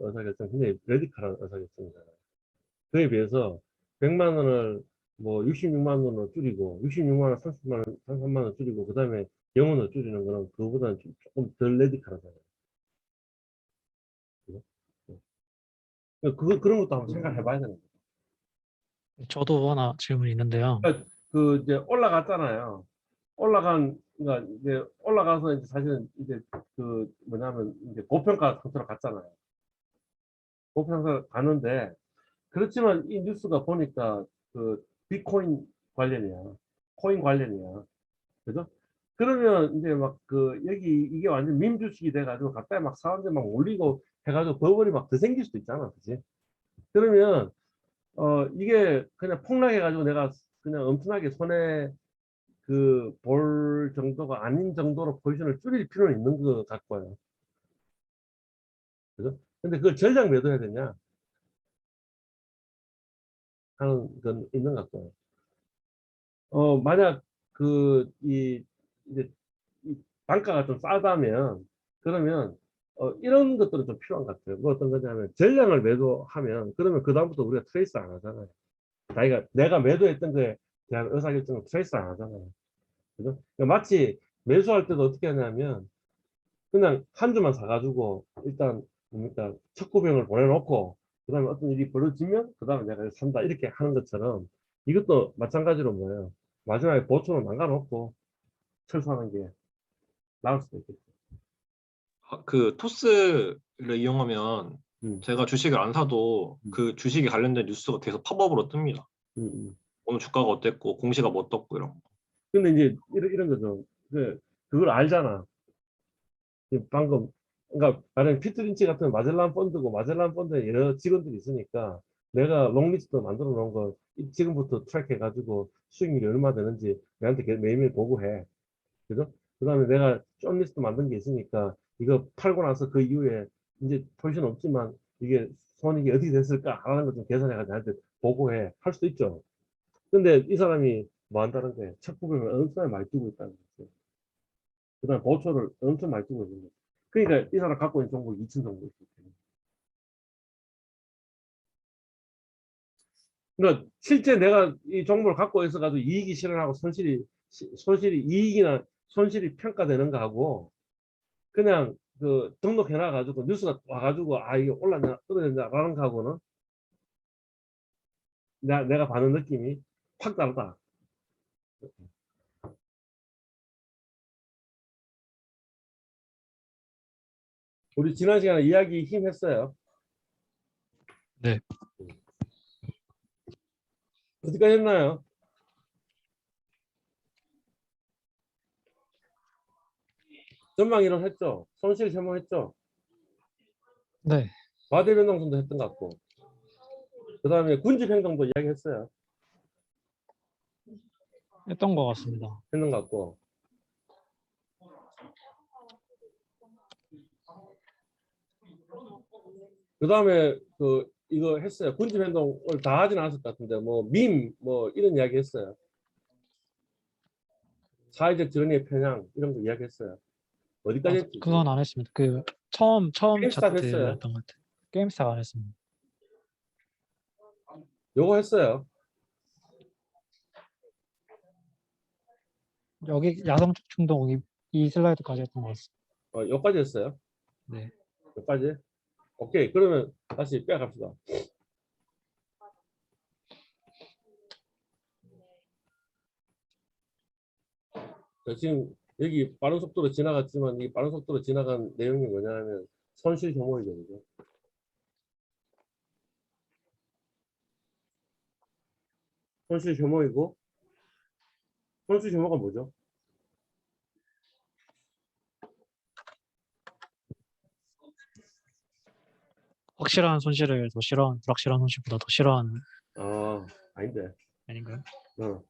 의사결정 굉장히 레디컬한 의사결정이잖아요. 그에 비해서 100만 원을 뭐 66만 원으로 줄이고 66만 원, 33만 원 줄이고 그 다음에 영원으로 줄이는 거는 그거보다는 조금 덜 레디컬하잖아요. 그죠? 그런 것도 한번 생각해 봐야 되는 거예요. 저도 하나 질문이 있는데요. 그러니까 이제 올라갔잖아요. 그러니까 이제 올라가서 이제 사실은 이제 뭐냐면 이제 고평가 상태로 갔잖아요. 고평가 가는데 그렇지만 이 뉴스가 보니까 비트코인 관련이야. 코인 관련이야. 그죠? 그러면 이제 막 여기 이게 완전 밈 주식이 돼가지고 갑자기 막 사람들 막 올리고 해가지고 버블이 막 더 생길 수도 있잖아. 그지? 그러면 이게 그냥 폭락해가지고 내가 그냥 엄청나게 손해 볼 정도가 아닌 정도로 포지션을 줄일 필요는 있는 것 같고요. 그죠? 근데 그걸 전량 매도해야 되냐 하는 건 있는 것 같고요. 만약 이제 이 단가가 좀 싸다면 그러면 이런 것들은 좀 필요한 것 같아요. 뭐 어떤 거냐면 전량을 매도하면 그러면 그다음부터 우리가 트레이스 안 하잖아요. 내가 매도했던 거에 대한 의사결정을 트레이스 안 하잖아요. 그죠? 그러니까 마치 매수할 때도 어떻게 하냐면 그냥 한 주만 사가지고 일단 뭡니까 척구병을 보내놓고 그 다음에 어떤 일이 벌어지면 그 다음에 내가 산다 이렇게 하는 것처럼 이것도 마찬가지로 뭐예요. 마지막에 보초로 남겨놓고 철수하는 게 나을 수도 있겠죠. 그 토스를 이용하면 음, 제가 주식을 안 사도 그 주식에 관련된 뉴스가 계속 팝업으로 뜹니다. 오늘 주가가 어땠고 공시가 뭐 떴고 이런 거. 근데 이제 이런 거죠. 그걸 알잖아. 방금 그러니까 만약 피트린치 같은 마젤란 펀드고 마젤란 펀드에 여러 직원들이 있으니까 내가 롱리스트 만들어 놓은 거 지금부터 트랙 해가지고 수익률이 얼마 되는지 내한테 매일매일 보고해. 그죠? 그 다음에 내가 숏리스트 만든 게 있으니까 이거 팔고 나서 그 이후에 이제 포지션 없지만 이게 손익이 어떻게 됐을까 하는 거 좀 계산해가지고 나한테 보고해. 할 수도 있죠. 근데 이 사람이 뭐 한다는 거예요. 착부금을 엄청나게 많이 두고 있다는 거죠. 그 다음에 보초를 엄청 많이 두고 있는 거죠. 그러니까 이 사람 갖고 있는 종목 2천 정도 있어요. 그러니까 실제 내가 이 종목을 갖고 있어가지고 이익이 실현하고 손실이 이익이나 손실이 평가되는 거하고 그냥 등록해놔가지고 뉴스가 와가지고 이게 올랐냐 떨어졌냐라는 거하고는 내가 받는 느낌이 확 다르다. 우리 지난 시간에 이야기 힘했어요. 네. 어디까지 했나요? 전망 이론했죠. 손실 설명했죠. 네. 과대 변동성도 했던 것 같고 그 다음에 군집 행동도 이야기했어요. 했던 것 같습니다. 했는 것 같고 그 다음에 이거 했어요. 군집 행동을 다 하진 않았을 것 같은데 뭐 이런 이야기 했어요. 사회적 전의의 편향 이런 거 이야기했어요. 어디까지 했지? 그건 안 했습니다. 처음 게임스탑 했어요. 차트였던 것 같아요. 게임스탑 안 했습니다. 요거 했어요. 여기 야성적 충동 이 슬라이드까지 했던 것 같습니다. 요까지 했어요. 네. 요까지. 오케이. 그러면 다시 빼갑시다. 지금 여기 빠른 속도로 지나갔지만 이 빠른 속도로 지나간 내용이 뭐냐면 손실 혐오이죠. 그죠? 손실 혐오이고 손실 혐오가 뭐죠? 확실한 손실을 더 싫어하는, 불확실한 손실보다 더 싫어하는 아닌데. 아닌가요? 어.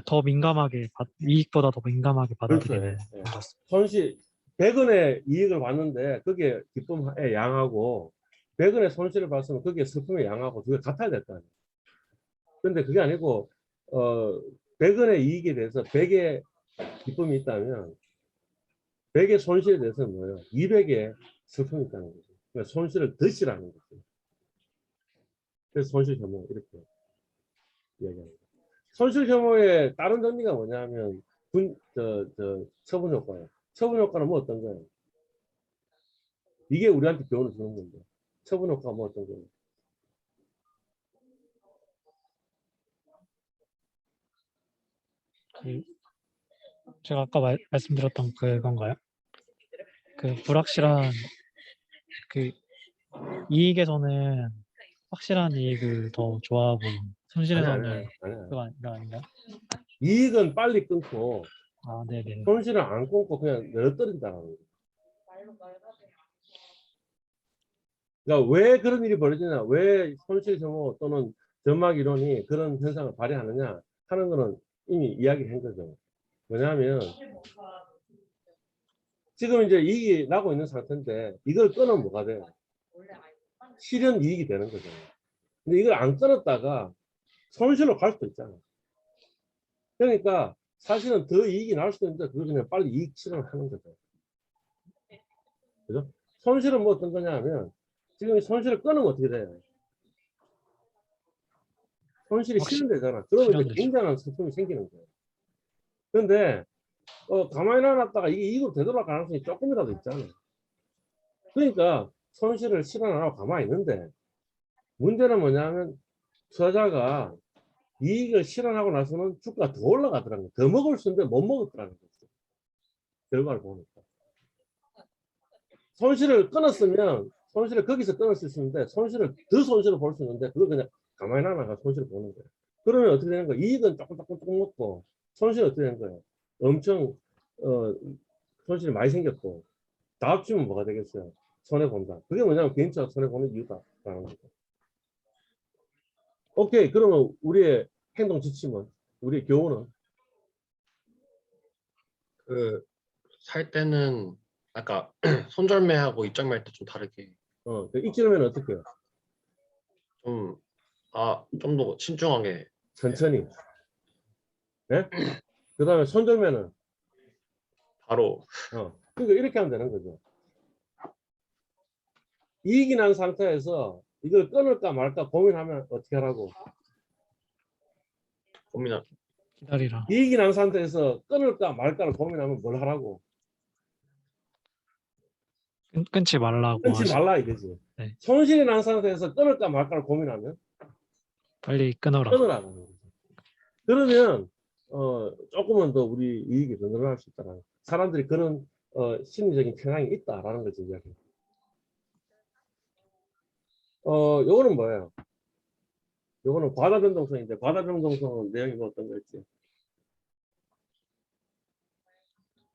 더 민감하게 이익보다 더 민감하게 그렇죠. 받아들이는 예. 것 같습니다. 손실 100원의 이익을 봤는데 그게 기쁨의 양하고 100원의 손실을 봤으면 그게 슬픔의 양하고 그게 같아야 됐다. 근데 그게 아니고 100원의 이익에 대해서 100의 기쁨이 있다면 100의 손실에 대해서는 뭐예요? 200의 슬픔이 있다는 거죠. 그러니까 손실을 더 싫어하는 거죠. 그래서 손실 혐오 이렇게 이야기합니다. 손실 혐오의 다른 정리가 뭐냐면 처분 효과예요. 처분 효과는 뭐 어떤 거예요? 이게 우리한테 교훈을 주는 건데 처분 효과가 뭐 어떤 거예요? 그 제가 아까 말씀드렸던 그건가요? 그 불확실한 그 이익에서는 확실한 이익을 더 좋아하고 아니, 손실에서는 아니. 그거 아닌가요? 이익은 빨리 끊고 아, 네네. 손실을 안 끊고 그냥 늘어뜨린다는 거예요. 그러니까 왜 그런 일이 벌어지냐, 왜 손실 혐오 또는 전막 이론이 그런 현상을 발휘하느냐 하는 거는 이미 이야기한 거죠. 왜냐하면 지금 이제 이익이 나고 있는 상태인데 이걸 끊으면 뭐가 돼요? 실현 이익이 되는 거죠. 근데 이걸 안 끊었다가 손실로 갈 수도 있잖아요. 그러니까 사실은 더 이익이 날 수도 있는데 그걸 그냥 빨리 이익 실현을 하는 거죠. 그죠? 손실은 뭐 어떤 거냐 하면 지금 이 손실을 끊으면 어떻게 돼요? 손실이 실현되잖아. 그러면 이제 실현되죠. 굉장한 슬픔이 생기는 거예요. 그런데 가만히 놔놨다가 이게 이익으로 되돌아갈 가능성이 조금이라도 있잖아요. 그러니까 손실을 실현 안 하고 가만히 있는데 문제는 뭐냐면 투자자가 이익을 실현하고 나서는 주가가 더 올라가더라는 거예요. 더 먹을 수 있는데 못 먹었더라는 거죠. 결과를 보니까. 손실을 끊었으면 손실을 거기서 끊을 수 있는데 더 손실을 볼 수 있는데 그걸 그냥 가만히 놔놔가 손실을 보는 거예요. 그러면 어떻게 되는 거예요? 이익은 조금 먹고 손실이 어떻게 되는 거예요? 엄청 손실이 많이 생겼고 다 합치면 뭐가 되겠어요? 손해본다. 그게 뭐냐면 개인차가 손해보는 이유다라는 거죠. 오케이. 그러면 우리의 행동 지침은, 우리의 교훈은 그 살 때는 아까 손절매하고 입장매할 때 좀 다르게 익지르면 어떻게 해요? 좀 더 신중하게 천천히. 네? 그 다음에 손절매는 바로 그러니까 이렇게 하면 되는 거죠. 이익이 난 상태에서 이걸 끊을까 말까 고민하면 어떻게 하라고? 고민할 기다리라. 이익이 난 상태에서 끊을까 말까를 고민하면 뭘 하라고? 끊지 말라고 끊지 말라 이거지. 네. 손실이 난 상태에서 끊을까 말까를 고민하면 빨리 끊어라. 끊으라는 거죠. 그러면 조금은 더 우리 이익이 더 늘어날 수 있다는 사람들이 그런 심리적인 편향이 있다라는 거죠. 요거는 뭐예요? 요거는 과다 변동성인데 과다 변동성은 내용이 뭐 어떤 거였지?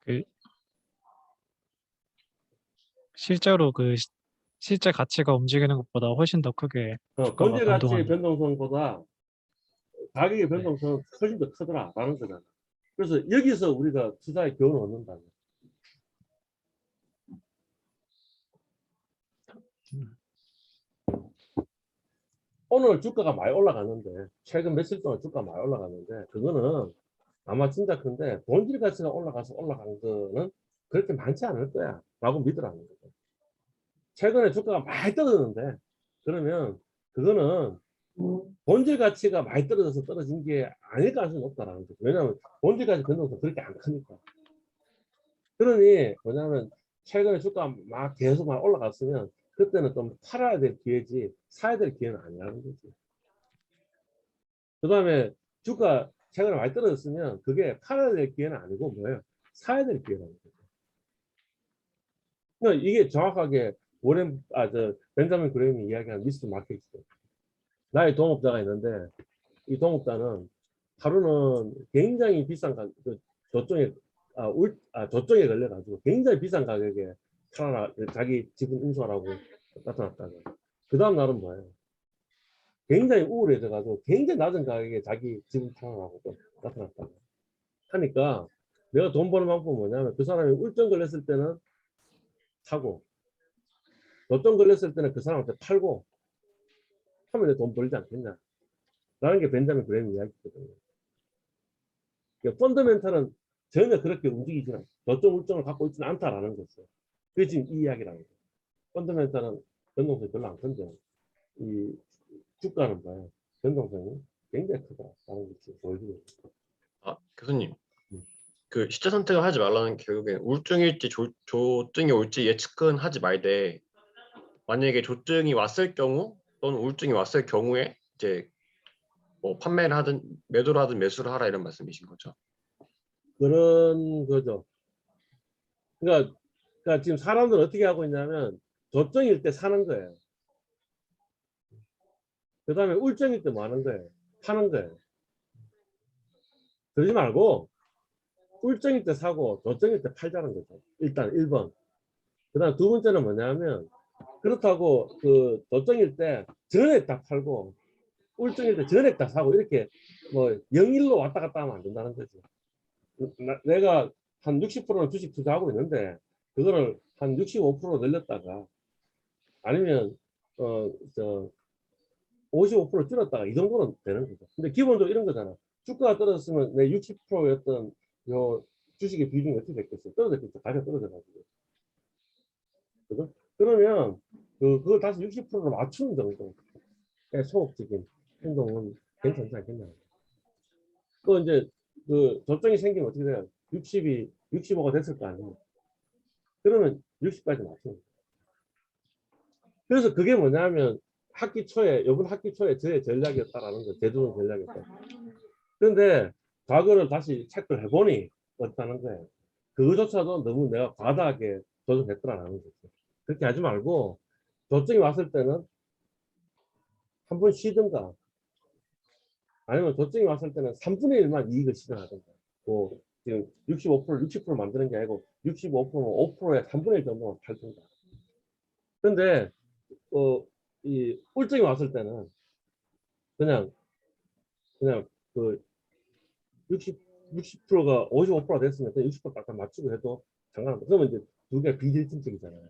그 실제로 실제 가치가 움직이는 것보다 훨씬 더 크게 주가가 본질 가치의 변동하는. 변동성보다 가격의 변동성은 훨씬 더 크더라라는 거잖아. 그래서 여기서 우리가 투자의 교훈을 얻는다. 오늘 주가가 많이 올라갔는데 최근 며칠 동안 주가가 많이 올라갔는데 그거는 아마 진짜 큰데 본질 가치가 올라가서 올라간 거는 그렇게 많지 않을 거야 라고 믿으라는 거죠. 최근에 주가가 많이 떨어졌는데 그러면 그거는 본질 가치가 많이 떨어져서 떨어진 게 아닐 가능성이 높다라는 거죠. 왜냐하면 본질 가치 변동성이 그렇게 안 크니까. 그러니 뭐냐면 최근에 주가가 막 계속 막 올라갔으면 그때는 좀 팔아야 될 기회지 사야 될 기회는 아니라는 거지. 그 다음에 주가 최근에 많이 떨어졌으면 그게 팔아야 될 기회는 아니고 뭐예요? 사야 될 기회라는 거죠. 그러니까 이게 정확하게 벤자민 그레임이 이야기한 미스터 마켓이죠. 나의 동업자가 있는데 이 동업자는 하루는 굉장히 비싼 조정에 걸려가지고 굉장히 비싼 가격에 자기 지분 인수하라고 나타났다가 그 다음 날은 뭐예요? 굉장히 우울해져가지고 굉장히 낮은 가격에 자기 지분 팔아라고 나타났다고 하니까 내가 돈 버는 방법은 뭐냐면 그 사람이 울정 걸렸을 때는 사고 조정 걸렸을 때는 그 사람한테 팔고 하면 내 돈 벌지 않겠냐 라는 게 벤자민 그레임 이야기거든요. 그러니까 펀더멘탈은 전혀 그렇게 움직이지는 저점 울정을 갖고 있지는 않다라는 거죠. 그게 지금 이 이야기라는 거예요. 펀더멘탈은 변동성이 별로 안 큰데 이 주가는 봐요. 변동성이 굉장히 크다라는 게 지금 보여주고 있어요. 아, 교수님. 음. 그 시차 선택을 하지 말라는 결국엔 우울증일지 조증이 올지 예측은 하지 말되 만약에 조증이 왔을 경우 또는 우울증이 왔을 경우에 이제 뭐 판매를 하든 매도를 하든 매수를 하라 이런 말씀이신 거죠? 그런 거죠. 그러니까 지금 사람들은 어떻게 하고 있냐면 조증일 때 사는 거예요. 그 다음에 우울증일 때 뭐 하는 거예요? 파는 거예요. 그러지 말고 우울증일 때 사고 조증일 때 팔자는 거죠. 일단 1번. 그 다음 두 번째는 뭐냐면 그렇다고 그 조증일 때 전액 다 팔고 우울증일 때 전액 다 사고 이렇게 뭐 영일로 왔다 갔다 하면 안 된다는 거죠. 내가 한 60%는 주식 투자하고 있는데 그거를 한 65% 늘렸다가 아니면 저 55% 줄였다가 이 정도는 되는 거죠. 근데 기본적으로 이런 거잖아. 주가가 떨어졌으면 내 60%였던 요 주식의 비중이 어떻게 됐겠어요? 떨어졌겠죠. 가격 떨어져가지고. 그죠? 그러면 그걸 다시 60%로 맞추는 정도의 소극적인 행동은 괜찮지 않겠냐. 또 이제 그 접종이 생기면 어떻게 돼요? 60이 65가 됐을 거 아니에요. 그러면 60까지 맞추는 거예요. 그래서 그게 뭐냐면 이번 학기 초에 저의 전략이었다라는 거예요. 제주도 전략이었다. 그런데 과거를 다시 체크를 해보니 어떻다는 거예요. 그거조차도 너무 내가 과다하게 조정했더라는 거죠. 그렇게 하지 말고 조정이 왔을 때는 한 번 쉬든가 아니면 조정이 왔을 때는 3분의 1만 이익을 실현하든가. 뭐 지금 60% 만드는 게 아니고 65%면 5%에 3분의 1 정도만 팔든가. 근데 이 울증이 왔을 때는 그냥 그 60%가 55%가 됐으면 60% 딱 맞추고 해도 상관없다. 그러면 이제 두 개가 비일진적이잖아요.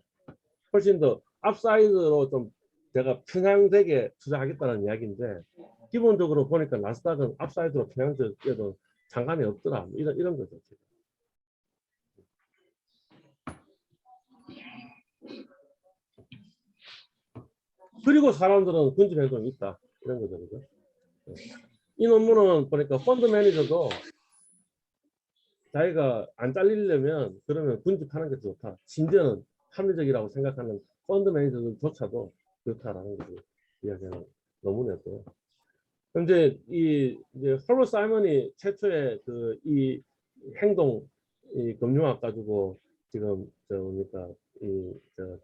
훨씬 더 앞사이드로 좀 제가 편향되게 투자하겠다는 이야기인데 기본적으로 보니까 나스닥은 앞사이드로 편향적이어도 상관이 없더라. 이런 거죠. 그리고 사람들은 근질 행동이 있다. 이런 거죠. 그죠? 이 논문은 보니까 펀드 매니저도 자기가 안 잘리려면 그러면 군집하는 게 좋다. 심지어는 합리적이라고 생각하는 펀드 매니저들조차도 그렇다라는 거죠. 이야기하는 논문이었고요. 현재 이제 허버트 사이먼이 최초의 이 행동 이 금융학 가지고 지금 뭡니까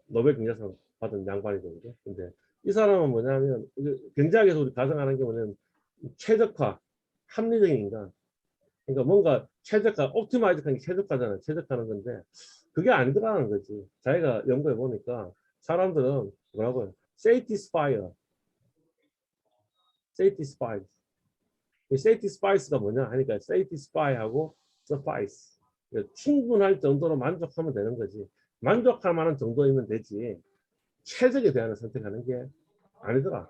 노벨 경제상 받은 양반이거든요. 근데 이 사람은 뭐냐면 경제학에서 우리 가정하는 게 뭐냐면 최적화, 합리적인 인간. 그러니까 뭔가 최적화, 옵티마이즈하는 게 최적화잖아요. 최적화하는 건데 그게 아니더라는 거지. 자기가 연구해 보니까 사람들은 뭐라고요? satisfier, satisfied. satisfice가 뭐냐 하니까 satisfy하고 suffice. 충분할 정도로 만족하면 되는 거지. 만족할 만한 정도이면 되지. 최적의 대안을 선택하는 게 아니더라.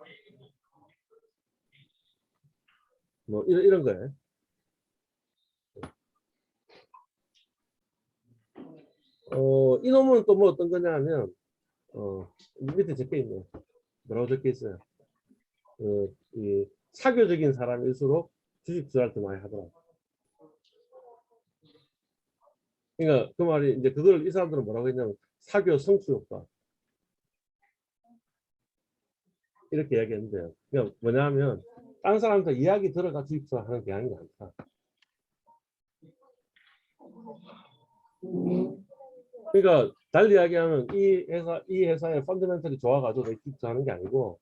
뭐 이런 거예요. 이 논문은 또 뭐 어떤 거냐 하면 밑에 적혀 있네요. 뭐라고 적혀 있어요. 이 사교적인 사람일수록 주식 투자를 더 많이 하더라. 그러니까 그 말이 이제 그걸 이 사람들은 뭐라고 했냐면 사교 성취 효과 이렇게 이야기했는데요. 그러니까 뭐냐면 다른 사람한테 이야기 들어가 주식 투자하는 게 아니라 않다. 그러니까 달리 이야기하면 이 회사의 펀더멘털이 좋아가지고 내 주식 투자하는 게 아니고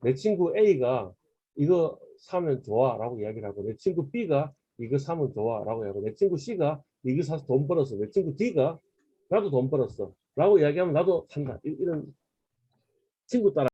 내 친구 A가 이거 사면 좋아라고 이야기를 하고 내 친구 B가 이거 사면 좋아라고 하고 내 친구 C가 이거 사서 돈 벌었어. 내 친구 D가 나도 돈 벌었어 라고 이야기하면 나도 산다. 이런 친구 따라